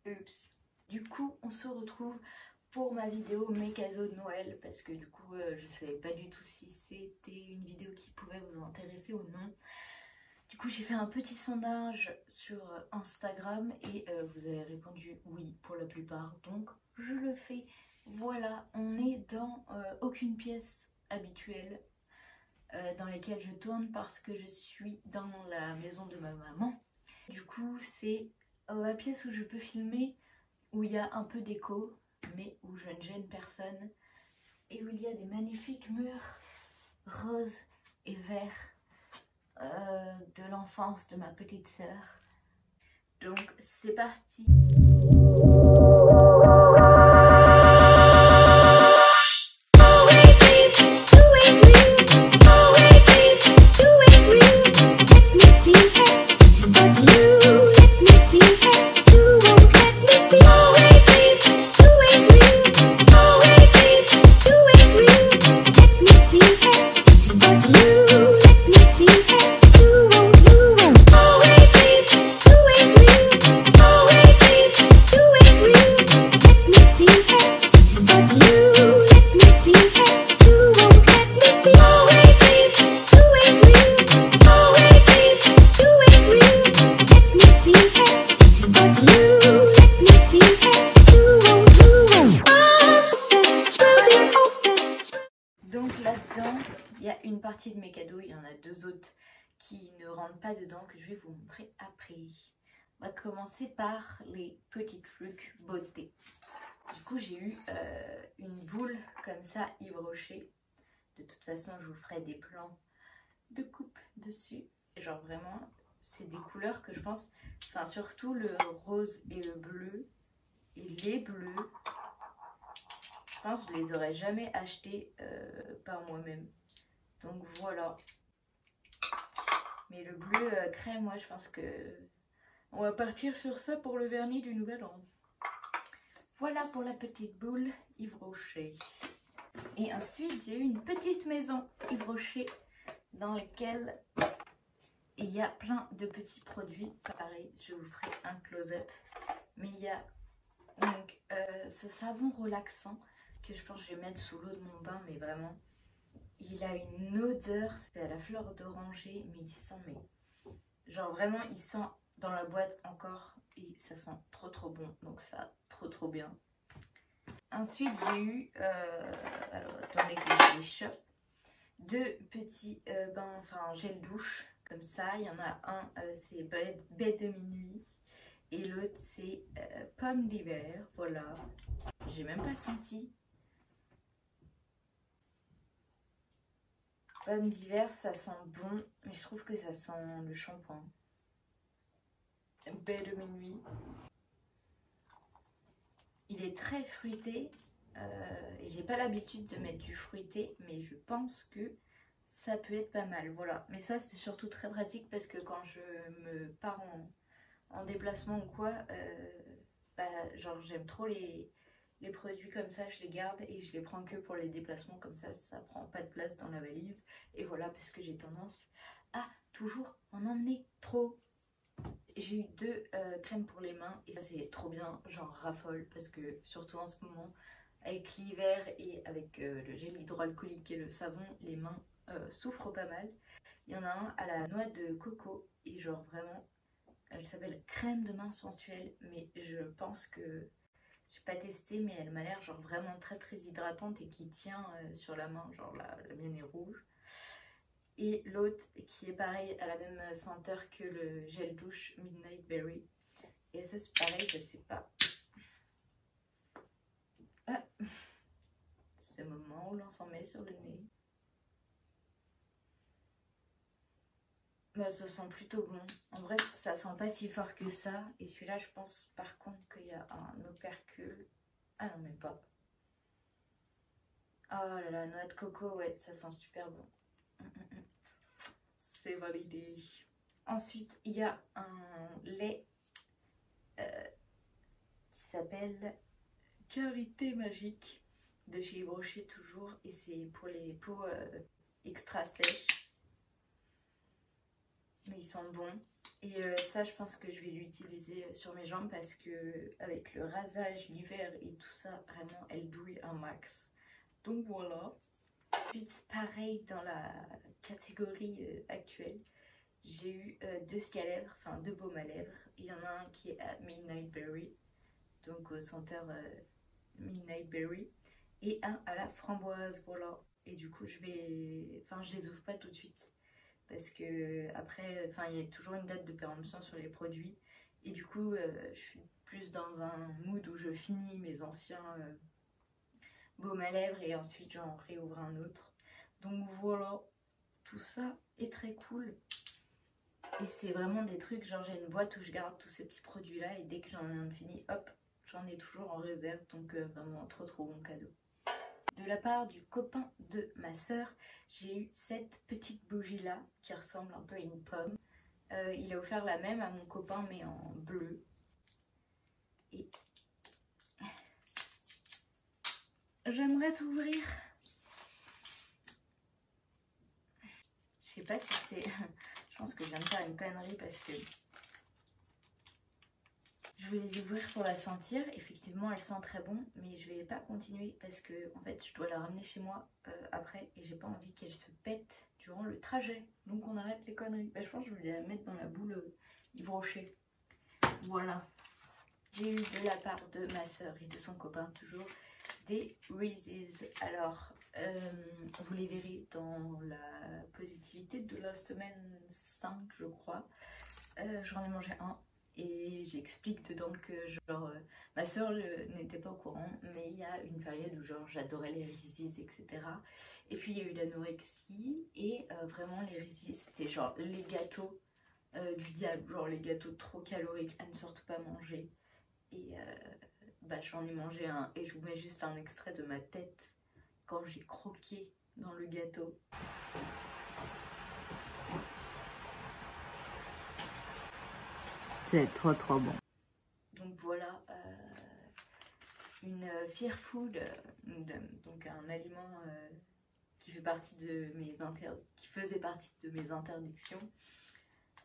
Oups. Du coup, on se retrouve pour ma vidéo mes cadeaux de Noël parce que du coup, je savais pas du tout si c'était une vidéo qui pouvait vous intéresser ou non. Du coup, j'ai fait un petit sondage sur Instagram et vous avez répondu oui pour la plupart, donc je le fais. Voilà, on est dans aucune pièce habituelle dans lesquelles je tourne parce que je suis dans la maison de ma maman. Du coup, c'est la pièce où je peux filmer, où il y a un peu d'écho, mais où je ne gêne personne et où il y a des magnifiques murs roses et verts de l'enfance de ma petite sœur. Donc c'est parti. Donc là-dedans, il y a une partie de mes cadeaux, il y en a deux autres qui ne rentrent pas dedans que je vais vous montrer après. On va commencer par les petits trucs beauté. Du coup, j'ai eu une boule comme ça, Yves Rocher. De toute façon, je vous ferai des plans de coupe dessus. Genre vraiment, c'est des couleurs que je pense, enfin surtout le rose et le bleu et les bleus. Je pense que je les aurais jamais achetés par moi-même. Donc voilà. Mais le bleu crème, moi je pense que on va partir sur ça pour le vernis du nouvel an. Voilà pour la petite boule Yves Rocher. Et ensuite j'ai eu une petite maison Yves Rocher dans laquelle il y a plein de petits produits. Pareil, je vous ferai un close-up. Mais il y a donc ce savon relaxant que je pense que je vais mettre sous l'eau de mon bain, mais vraiment il a une odeur, c'est à la fleur d'oranger, mais il sent, mais genre vraiment il sent dans la boîte encore et ça sent trop bon, donc ça trop bien. Ensuite j'ai eu alors attendez que je les chope, deux petits gel douche comme ça. Il y en a un c'est baie de minuit et l'autre c'est pomme d'hiver. Voilà, j'ai même pas senti. Pomme d'hiver, ça sent bon, mais je trouve que ça sent le shampoing. Baie de minuit. Il est très fruité. J'ai pas l'habitude de mettre du fruité, mais je pense que ça peut être pas mal. Voilà. Mais ça, c'est surtout très pratique parce que quand je me pars en déplacement ou quoi, genre j'aime trop les produits comme ça, je les garde et je les prends que pour les déplacements, comme ça prend pas de place dans la valise. Et voilà, parce que j'ai tendance à toujours en emmener trop. J'ai eu deux crèmes pour les mains et ça c'est trop bien, genre raffole, parce que surtout en ce moment, avec l'hiver et avec le gel hydroalcoolique et le savon, les mains souffrent pas mal. Il y en a un à la noix de coco et genre vraiment, elle s'appelle crème de main sensuelle, mais je pense que j'ai pas testé, mais elle m'a l'air genre vraiment très hydratante et qui tient sur la main, genre la mienne est rouge. Et l'autre qui est pareil, à la même senteur que le gel douche Midnight Berry. Et ça c'est pareil, je sais pas. Ah, ce moment où l'on s'en met sur le nez. Bah, ça sent plutôt bon. En vrai, ça sent pas si fort que ça. Et celui-là, je pense par contre qu'il y a un opercule. Ah non, même pas. Oh là là, noix de coco, ouais, ça sent super bon. C'est validé. Ensuite, il y a un lait qui s'appelle Karité Magique de chez Yves Rocher toujours. Et c'est pour les peaux extra sèches. Mais ils sont bons. Et ça, je pense que je vais l'utiliser sur mes jambes parce que avec le rasage, l'hiver et tout ça, vraiment, elle douille un max. Donc voilà. Ensuite, pareil dans la catégorie actuelle, j'ai eu deux ski à lèvres, enfin deux baumes à lèvres. Il y en a un qui est à Midnight Berry, donc au senteur Midnight Berry, et un à la framboise, voilà. Et du coup, je les ouvre pas tout de suite parce que après, enfin, il y a toujours une date de péremption sur les produits. Et du coup, je suis plus dans un mood où je finis mes anciens baume à lèvres et ensuite j'en réouvre un autre. Donc voilà, tout ça est très cool. Et c'est vraiment des trucs, genre j'ai une boîte où je garde tous ces petits produits là et dès que j'en ai un fini, hop, j'en ai toujours en réserve. Donc vraiment trop bon cadeau. De la part du copain de ma soeur, j'ai eu cette petite bougie là qui ressemble un peu à une pomme. Il a offert la même à mon copain mais en bleu. Et j'aimerais t'ouvrir. Je sais pas si c'est... Je pense que je viens de faire une connerie parce que je voulais les ouvrir pour la sentir. Effectivement, elle sent très bon, mais je vais pas continuer parce que en fait, je dois la ramener chez moi après et j'ai pas envie qu'elle se pète durant le trajet. Donc on arrête les conneries. Bah, je pense que je vais la mettre dans la boule Yves Rocher. Voilà. J'ai eu de la part de ma soeur et de son copain toujours des Reese's. Alors, vous les verrez dans la positivité de la semaine 5, je crois. J'en ai mangé un et j'explique dedans que genre ma soeur n'était pas au courant, mais il y a une période où genre j'adorais les Reese's, etc. Et puis il y a eu l'anorexie et vraiment les Reese's c'était genre les gâteaux du diable, genre les gâteaux trop caloriques à ne surtout pas manger. Et bah, j'en ai mangé un et je vous mets juste un extrait de ma tête quand j'ai croqué dans le gâteau. C'est trop bon. Donc voilà, une Fear Food, donc un aliment qui fait partie de qui faisait partie de mes interdictions.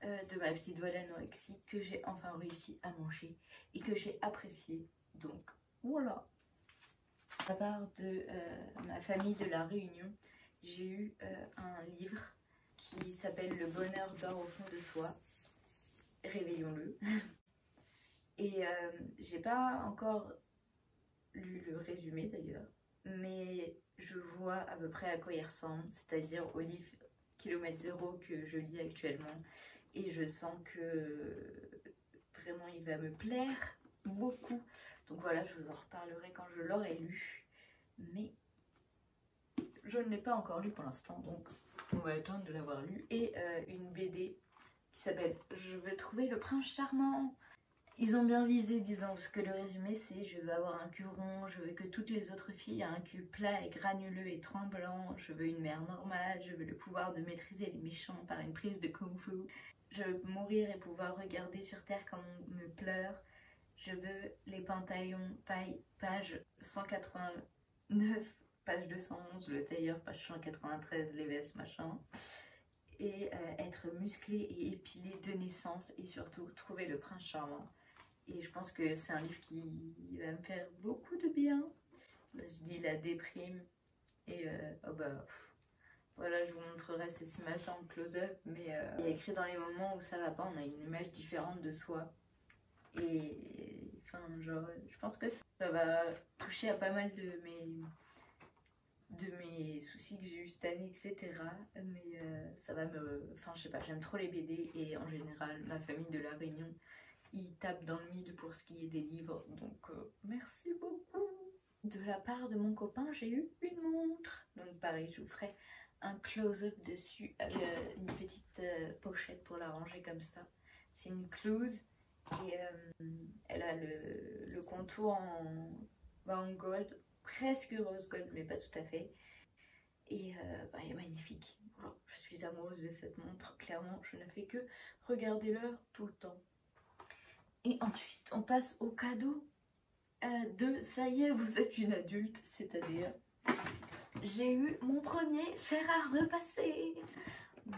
De ma petite voile anorexie que j'ai enfin réussi à manger et que j'ai apprécié. Donc voilà. À la part de ma famille de la Réunion, j'ai eu un livre qui s'appelle Le bonheur dort au fond de soi. Réveillons-le. Et j'ai pas encore lu le résumé d'ailleurs, mais je vois à peu près à quoi il ressemble, c'est-à-dire au livre Kilomètre Zéro que je lis actuellement. Et je sens que vraiment il va me plaire beaucoup. Donc voilà, je vous en reparlerai quand je l'aurai lu. Mais je ne l'ai pas encore lu pour l'instant, donc on va attendre de l'avoir lu. Et une BD qui s'appelle Je veux trouver le prince charmant. Ils ont bien visé, disons, parce que le résumé c'est je veux avoir un cul rond, je veux que toutes les autres filles aient un cul plat et granuleux et tremblant, je veux une mère normale, je veux le pouvoir de maîtriser les méchants par une prise de kung-fu. Je veux mourir et pouvoir regarder sur terre quand on me pleure. Je veux les pantalons paille, page 189, page 211, le tailleur, page 193, les vestes, machin. Et être musclé et épilé de naissance et surtout trouver le prince charmant. Et je pense que c'est un livre qui va me faire beaucoup de bien. Je lis la déprime et oh bah... Voilà, je vous montrerai cette image-là en close-up, mais il y a écrit dans les moments où ça va pas, on a une image différente de soi. Et enfin, genre, je pense que ça va toucher à pas mal de mes soucis que j'ai eu cette année, etc. Mais ça va me... Enfin, je sais pas, j'aime trop les BD et en général, ma famille de La Réunion, ils tapent dans le mille pour ce qui est des livres. Donc, merci beaucoup. De la part de mon copain, j'ai eu une montre. Donc pareil, je vous ferai un close-up dessus avec une petite pochette pour la ranger comme ça. C'est une cloud et elle a le contour en gold, presque rose gold mais pas tout à fait. Et elle est magnifique. Voilà, je suis amoureuse de cette montre. Clairement, je ne fais que regarder l'heure tout le temps. Et ensuite, on passe au cadeau de ça y est, vous êtes une adulte, c'est-à-dire j'ai eu mon premier fer à repasser.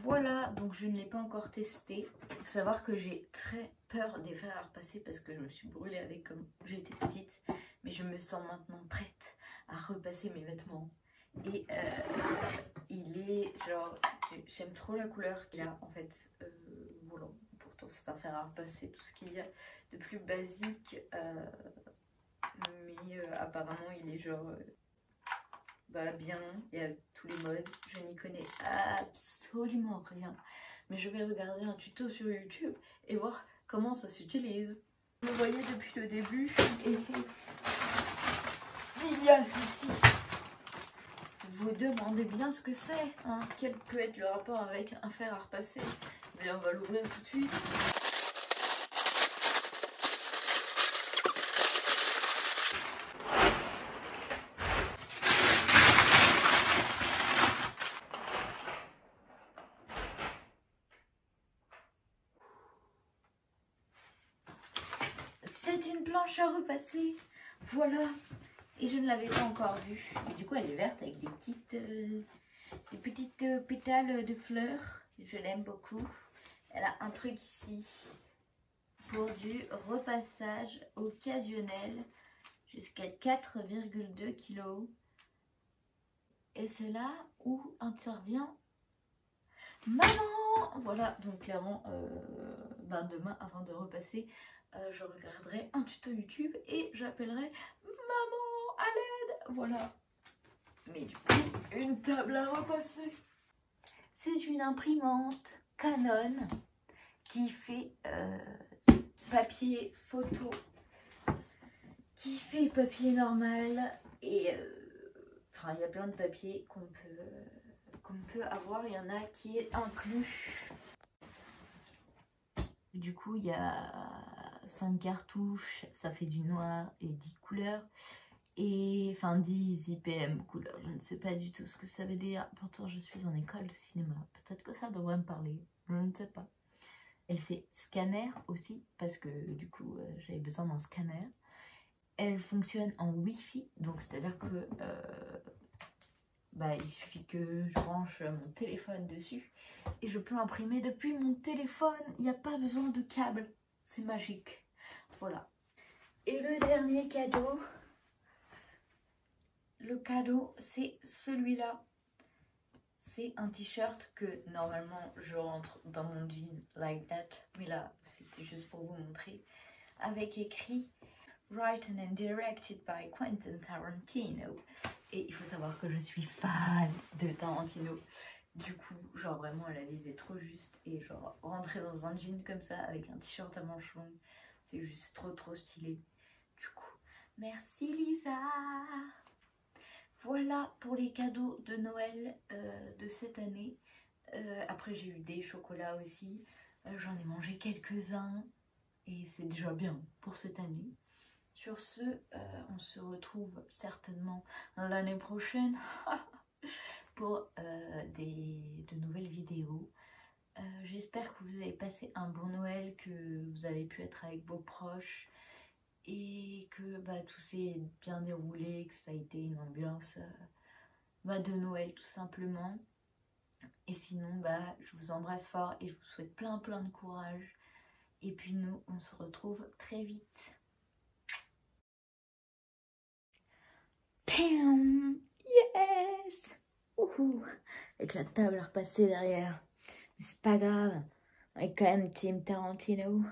Voilà, donc je ne l'ai pas encore testé. Il faut savoir que j'ai très peur des fers à repasser parce que je me suis brûlée avec comme j'étais petite. Mais je me sens maintenant prête à repasser mes vêtements. Et il est genre, j'aime trop la couleur qu'il a en fait. Voilà, pourtant c'est un fer à repasser, tout ce qu'il y a de plus basique. Mais apparemment il est genre bien, il y a tous les modes, je n'y connais absolument rien, mais je vais regarder un tuto sur YouTube et voir comment ça s'utilise. Vous me voyez depuis le début et il y a ceci. Vous demandez bien ce que c'est, hein, quel peut être le rapport avec un fer à repasser. Mais on va l'ouvrir tout de suite. C'est une planche à repasser, voilà, et je ne l'avais pas encore vue. Et du coup elle est verte avec des petites pétales de fleurs, je l'aime beaucoup. Elle a un truc ici pour du repassage occasionnel jusqu'à 4,2 kg. Et c'est là où intervient maman. Voilà, donc clairement demain avant de repasser, je regarderai un tuto YouTube et j'appellerai maman à l'aide. Voilà. Mais du coup, une table à repasser. C'est une imprimante Canon qui fait papier photo, qui fait papier normal et enfin il y a plein de papiers qu'on peut avoir, il y en a qui est inclus. Du coup il y a 5 cartouches, ça fait du noir et 10 couleurs. Et enfin 10 IPM couleurs, je ne sais pas du tout ce que ça veut dire. Pourtant je suis en école de cinéma, peut-être que ça devrait me parler, je ne sais pas. Elle fait scanner aussi parce que du coup j'avais besoin d'un scanner. Elle fonctionne en Wi-Fi, donc c'est à dire que il suffit que je branche mon téléphone dessus et je peux imprimer depuis mon téléphone. Il n'y a pas besoin de câble, c'est magique. Voilà. Et le dernier cadeau, c'est celui-là. C'est un t-shirt que normalement je rentre dans mon jean like that, mais là c'était juste pour vous montrer, avec écrit Written and directed by Quentin Tarantino. Et il faut savoir que je suis fan de Tarantino. Du coup, genre vraiment elle a visé trop juste. Et genre rentrer dans un jean comme ça avec un t-shirt à manches longues, c'est juste trop stylé. Du coup, merci Lisa. Voilà pour les cadeaux de Noël de cette année. Après j'ai eu des chocolats aussi. J'en ai mangé quelques-uns. Et c'est déjà bien pour cette année. Sur ce, on se retrouve certainement l'année prochaine pour de nouvelles vidéos. J'espère que vous avez passé un bon Noël, que vous avez pu être avec vos proches et que tout s'est bien déroulé, que ça a été une ambiance de Noël tout simplement. Et sinon, je vous embrasse fort et je vous souhaite plein de courage. Et puis nous, on se retrouve très vite. Yes! Ouhou! Avec la table à repasser derrière. Mais c'est pas grave, on est quand même Team Tarantino.